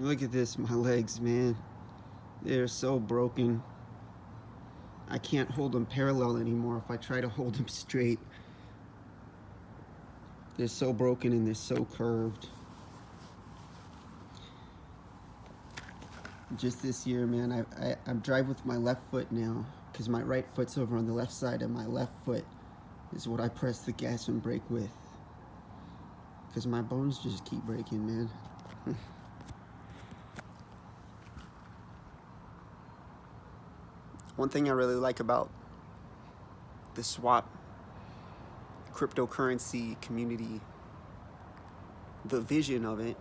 Look at this, my legs, man. They're so broken. I can't hold them parallel anymore if I try to hold them straight. They're so broken and they're so curved. Just this year, man, I drive with my left foot now because my right foot's over on the left side, and my left foot is what I press the gas and brake with. Because my bones just keep breaking, man. One thing I really like about the swap cryptocurrency community, the vision of it,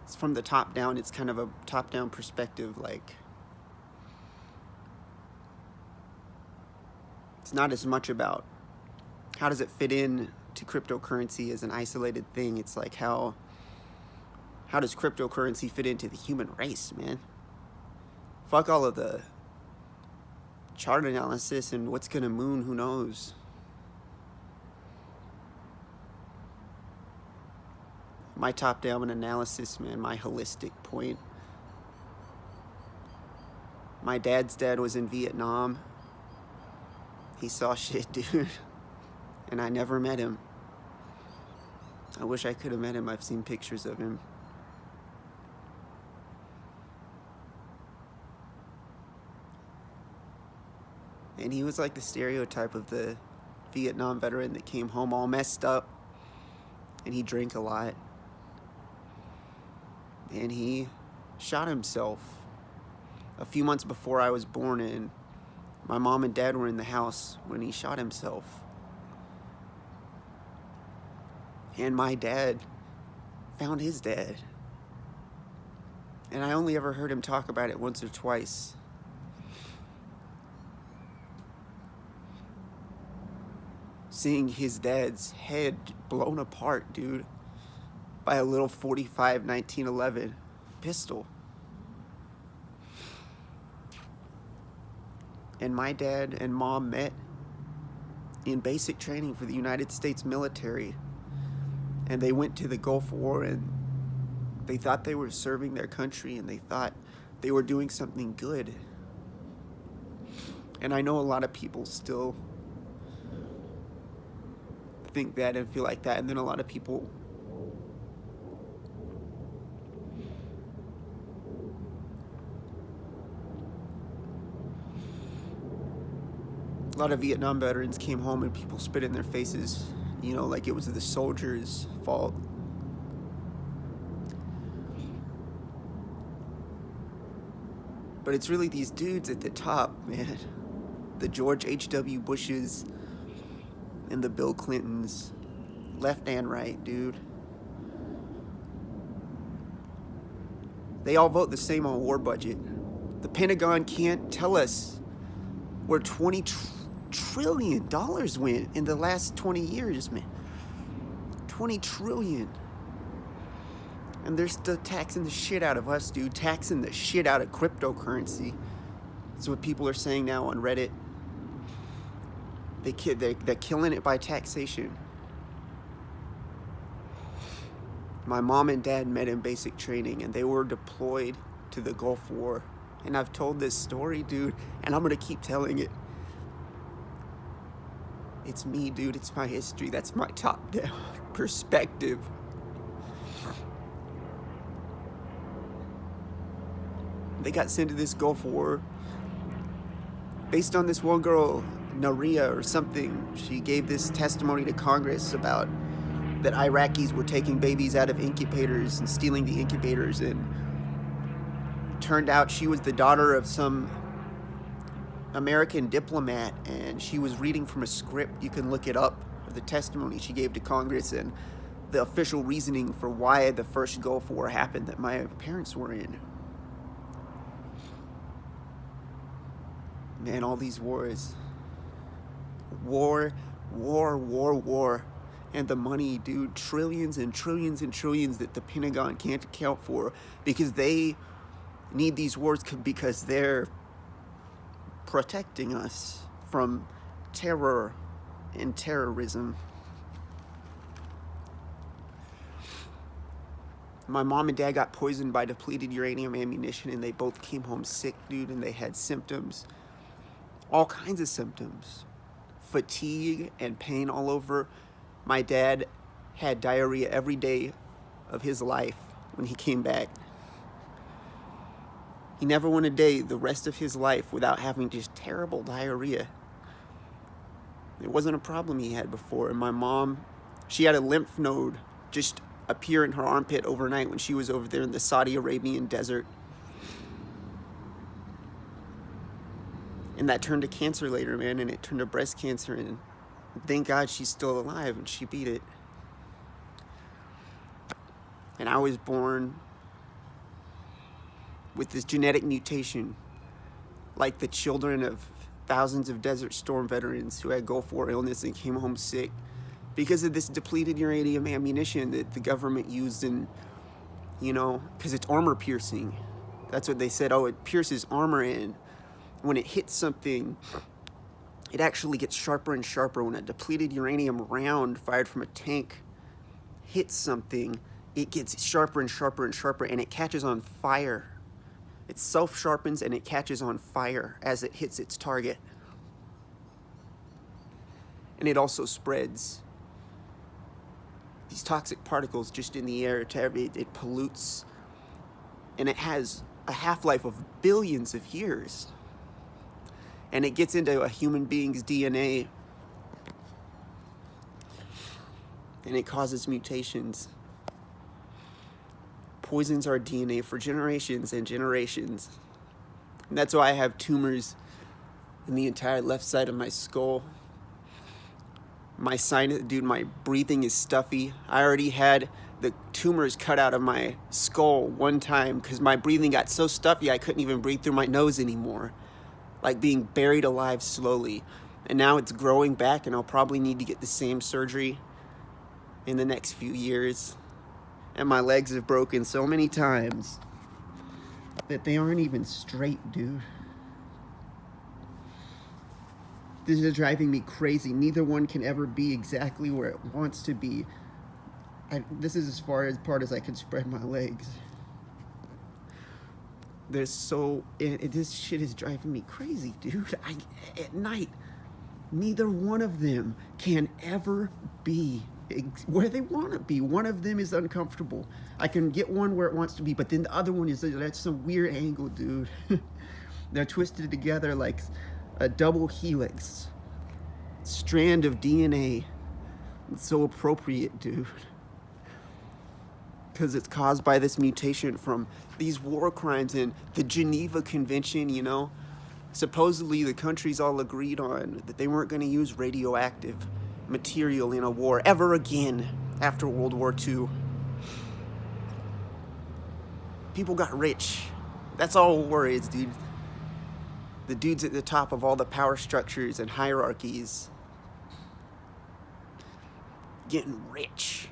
it's from the top down. It's kind of a top down perspective. Like, it's not as much about how does it fit in to cryptocurrency as an isolated thing. It's like how does cryptocurrency fit into the human race, man? Fuck all of the chart analysis and what's gonna moon, who knows. My top-down analysis, man, my holistic point. My dad's dad was in Vietnam. He saw shit, dude. And I never met him. I wish I could have met him. I've seen pictures of him. And he was like the stereotype of the Vietnam veteran that came home all messed up. And he drank a lot. And he shot himself a few months before I was born, and my mom and dad were in the house when he shot himself. And my dad found his dad. And I only ever heard him talk about it once or twice. Seeing his dad's head blown apart, dude, by a little .45 1911 pistol. And my dad and mom met in basic training for the United States military. And they went to the Gulf War, and they thought they were serving their country, and they thought they were doing something good. And I know a lot of people still think that and feel like that, and then a lot of people a lot of Vietnam veterans came home and people spit in their faces, you know, like it was the soldiers' fault. But it's really these dudes at the top, man. The George H.W. Bushes and the Bill Clintons, left and right, dude. They all vote the same on war budget. The Pentagon can't tell us where $20 trillion went in the last 20 years, man. 20 trillion. And they're still taxing the shit out of us, dude. Taxing the shit out of cryptocurrency. That's what people are saying now on Reddit. They're killing it by taxation. My mom and dad met in basic training, and they were deployed to the Gulf War. And I've told this story, dude, and I'm gonna keep telling it. It's me, dude. It's my history. That's my top-down perspective. They got sent to this Gulf War based on this one girl, Naria or something. She gave this testimony to Congress about that Iraqis were taking babies out of incubators and stealing the incubators, and turned out she was the daughter of some American diplomat, and she was reading from a script. You can look it up, the testimony she gave to Congress and the official reasoning for why the first Gulf War happened that my parents were in. Man, all these wars. War. And the money, dude, trillions and trillions and trillions that the Pentagon can't account for, because they need these wars because they're protecting us from terror and terrorism. My mom and dad got poisoned by depleted uranium ammunition, and they both came home sick, dude, and they had symptoms. All kinds of symptoms. Fatigue and pain all over. My dad had diarrhea every day of his life when he came back. He never went a day the rest of his life without having just terrible diarrhea. It wasn't a problem he had before. And my mom, she had a lymph node just appear in her armpit overnight when she was over there in the Saudi Arabian desert. And that turned to cancer later, man, and it turned to breast cancer, and thank God she's still alive and she beat it. And I was born with this genetic mutation, like the children of thousands of Desert Storm veterans who had Gulf War illness and came home sick because of this depleted uranium ammunition that the government used in, because it's armor piercing. That's what they said. Oh, it pierces armor, and when it hits something, it actually gets sharper and sharper. When a depleted uranium round fired from a tank hits something, it gets sharper and sharper and sharper, and it catches on fire. It self-sharpens and it catches on fire as it hits its target. And it also spreads these toxic particles just in the air to it pollutes, and it has a half-life of billions of years. And it gets into a human being's DNA, and it causes mutations. Poisons our DNA for generations and generations. And that's why I have tumors in the entire left side of my skull. My sinus, dude, my breathing is stuffy. I already had the tumors cut out of my skull one time because my breathing got so stuffy I couldn't even breathe through my nose anymore. Like being buried alive slowly. And now it's growing back, and I'll probably need to get the same surgery in the next few years. And my legs have broken so many times that they aren't even straight, dude. This is driving me crazy. Neither one can ever be exactly where it wants to be. This is as far apart as I can spread my legs. This shit is driving me crazy, dude. At night, neither one of them can ever be where they want to be. One of them is uncomfortable. I can get one where it wants to be, but then the other one that's some weird angle, dude. They're twisted together like a double helix strand of DNA. It's so appropriate, dude. Because it's caused by this mutation from these war crimes and the Geneva Convention, Supposedly the countries all agreed on that they weren't going to use radioactive material in a war ever again after World War II. People got rich. That's all war is, dude. The dudes at the top of all the power structures and hierarchies getting rich,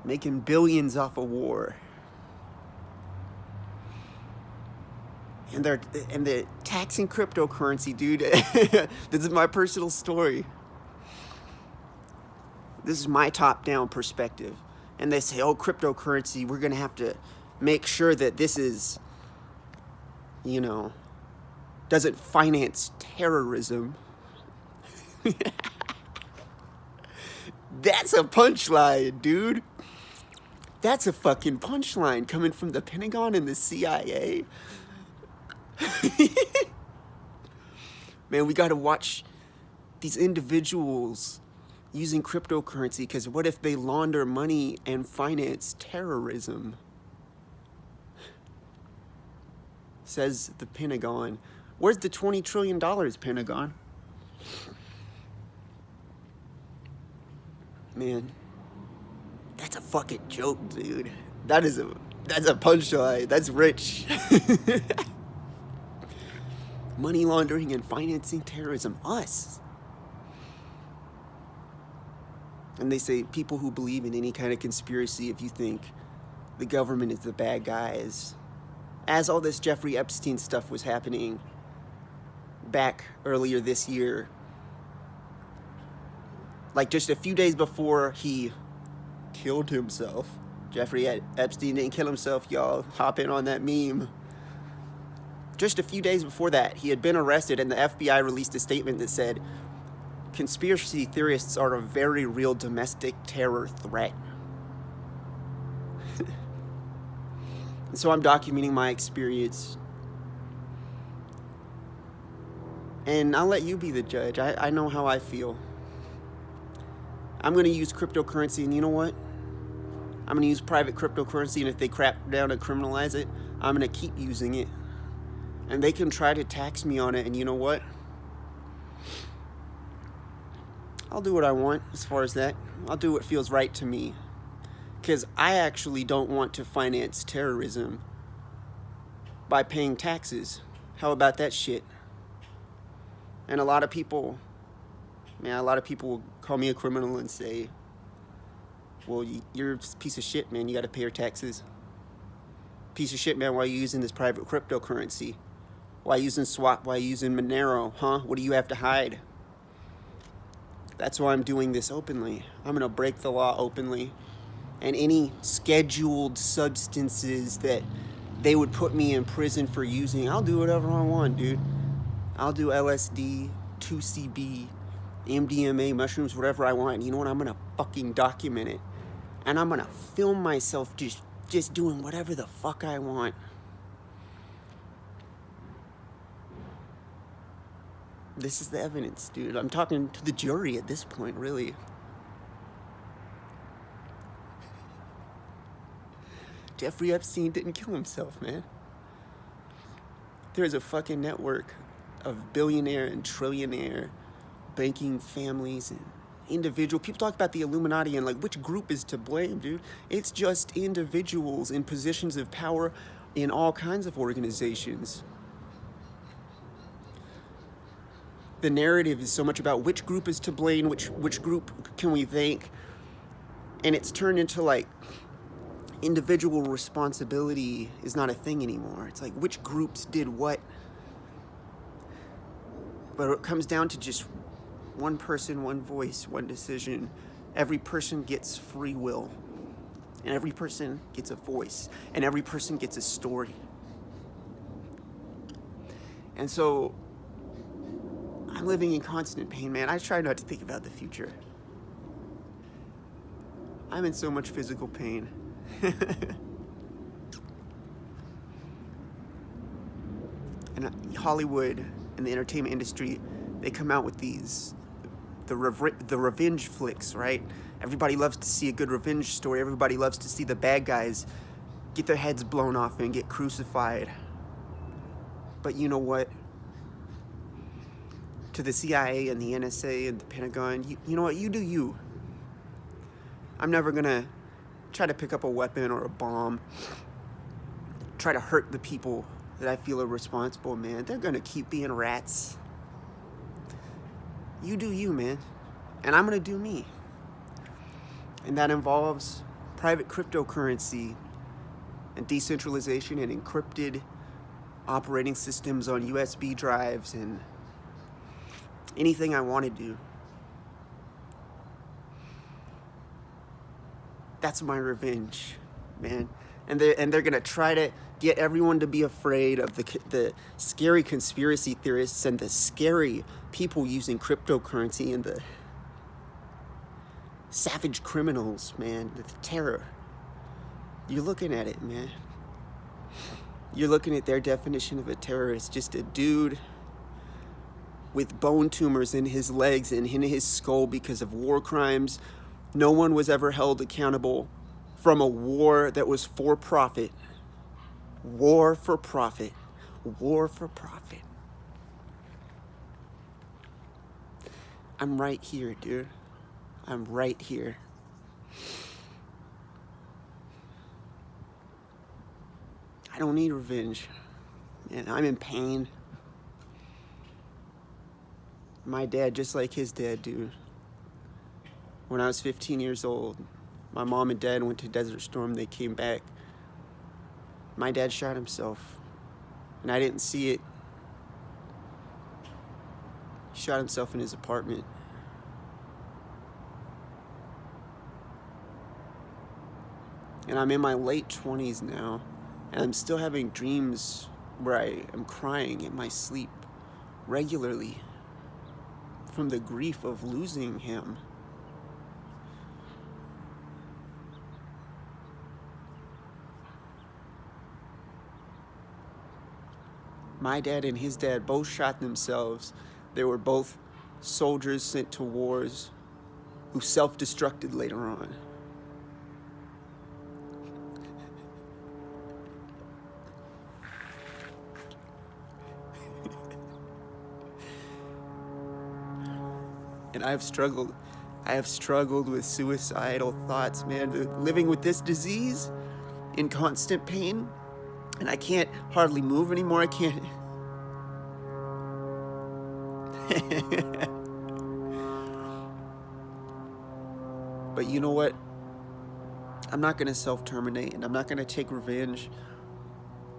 making billions off a war. And they're taxing cryptocurrency, dude. This is my personal story. This is my top-down perspective. And they say, oh, cryptocurrency, we're going to have to make sure that this is, doesn't finance terrorism. That's a punchline, dude. That's a fucking punchline coming from the Pentagon and the CIA. Man, we got to watch these individuals using cryptocurrency, because what if they launder money and finance terrorism? Says the Pentagon. Where's the $20 trillion, Pentagon? Man, that's a fucking joke, dude. That's a punchline. That's rich. Money laundering and financing terrorism. Us. And they say people who believe in any kind of conspiracy, if you think the government is the bad guys, as all this Jeffrey Epstein stuff was happening back earlier this year, like just a few days before he killed himself, Jeffrey Epstein didn't kill himself, y'all. Hop in on that meme. Just a few days before that, he had been arrested, and the FBI released a statement that said, conspiracy theorists are a very real domestic terror threat. So I'm documenting my experience. And I'll let you be the judge. I know how I feel. I'm going to use cryptocurrency, and you know what? I'm going to use private cryptocurrency, and if they crack down and criminalize it, I'm going to keep using it. And they can try to tax me on it, and you know what? I'll do what I want as far as that. I'll do what feels right to me. Because I actually don't want to finance terrorism by paying taxes. How about that shit? And a lot of people will call me a criminal and say, well, you're a piece of shit, man. You got to pay your taxes. Piece of shit, man. Why are you using this private cryptocurrency? Why are you using Swap? Why are you using Monero? Huh? What do you have to hide? That's why I'm doing this openly. I'm going to break the law openly. And any scheduled substances that they would put me in prison for using, I'll do whatever I want, dude. I'll do LSD, 2CB, MDMA, mushrooms, whatever I want. And you know what? I'm going to fucking document it. And I'm going to film myself just doing whatever the fuck I want. This is the evidence, dude. I'm talking to the jury at this point, really. Jeffrey Epstein didn't kill himself, man. There's a fucking network of billionaire and trillionaire banking families and individual. People talk about the Illuminati and like which group is to blame, dude. It's just individuals in positions of power in all kinds of organizations. The narrative is so much about which group is to blame, which group can we thank, and it's turned into like individual responsibility is not a thing anymore. It's like which groups did what. But it comes down to just one person, one voice, one decision. Every person gets free will. And every person gets a voice. And every person gets a story. And so I'm living in constant pain, man. I try not to think about the future. I'm in so much physical pain. And Hollywood and the entertainment industry, they come out with the revenge flicks, right? Everybody loves to see a good revenge story. Everybody loves to see the bad guys get their heads blown off and get crucified. But you know what? To the CIA and the NSA and the Pentagon, you know what? You do you. I'm never gonna try to pick up a weapon or a bomb, try to hurt the people that I feel are responsible, man. They're gonna keep being rats. You do you, man. And I'm gonna do me. And that involves private cryptocurrency and decentralization and encrypted operating systems on USB drives and anything I want to do. That's my revenge, man. And they're gonna try to get everyone to be afraid of the scary conspiracy theorists and the scary people using cryptocurrency and the savage criminals, man. The terror. You're looking at it, man. You're looking at their definition of a terrorist, just a dude with bone tumors in his legs and in his skull because of war crimes. No one was ever held accountable from a war that was for profit. War for profit. War for profit. I'm right here, dude. I'm right here. I don't need revenge. Man, I'm in pain. My dad, just like his dad, dude. When I was 15 years old, my mom and dad went to Desert Storm. They came back. My dad shot himself, and I didn't see it. He shot himself in his apartment. And I'm in my late 20s now, and I'm still having dreams where I am crying in my sleep regularly from the grief of losing him. My dad and his dad both shot themselves. They were both soldiers sent to wars who self-destructed later on. And I have struggled with suicidal thoughts, man. Living with this disease in constant pain, and I can't hardly move anymore. I can't. But you know what? I'm not going to self-terminate, and I'm not going to take revenge.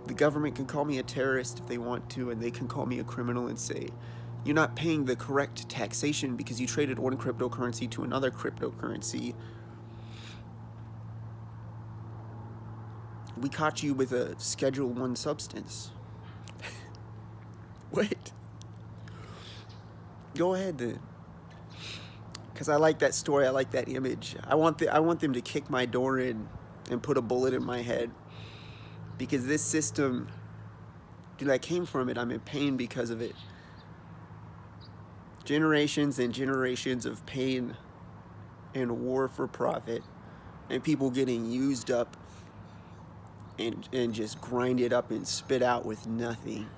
The government can call me a terrorist if they want to, and they can call me a criminal and say, you're not paying the correct taxation because you traded one cryptocurrency to another cryptocurrency. We caught you with a Schedule 1 substance. What? Go ahead then. Because I like that story, I like that image. I want them to kick my door in and put a bullet in my head. Because this system, dude, I came from it. I'm in pain because of it. Generations and generations of pain and war for profit, and people getting used up and just grinded up and spit out with nothing.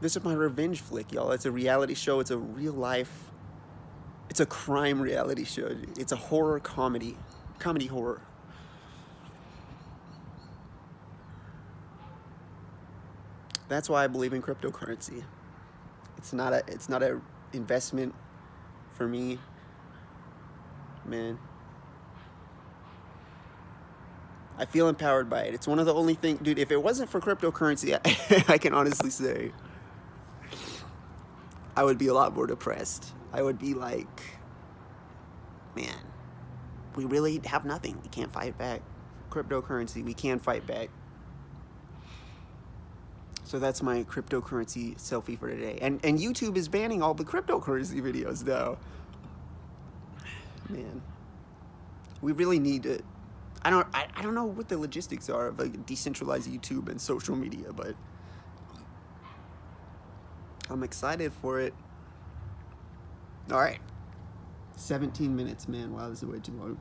This is my revenge flick, y'all. It's a reality show. It's a real life. It's a crime reality show. It's a horror comedy. Comedy horror. That's why I believe in cryptocurrency. It's not a investment for me, man. I feel empowered by it. It's one of the only things, dude, if it wasn't for cryptocurrency, I can honestly say I would be a lot more depressed. I would be like, man, we really have nothing. We can't fight back. Cryptocurrency, we can fight back. So that's my cryptocurrency selfie for today. And YouTube is banning all the cryptocurrency videos now. Man, we really need to. I don't know what the logistics are of like decentralized YouTube and social media, but I'm excited for it. All right, 17 minutes, man. Wow, this is way too long.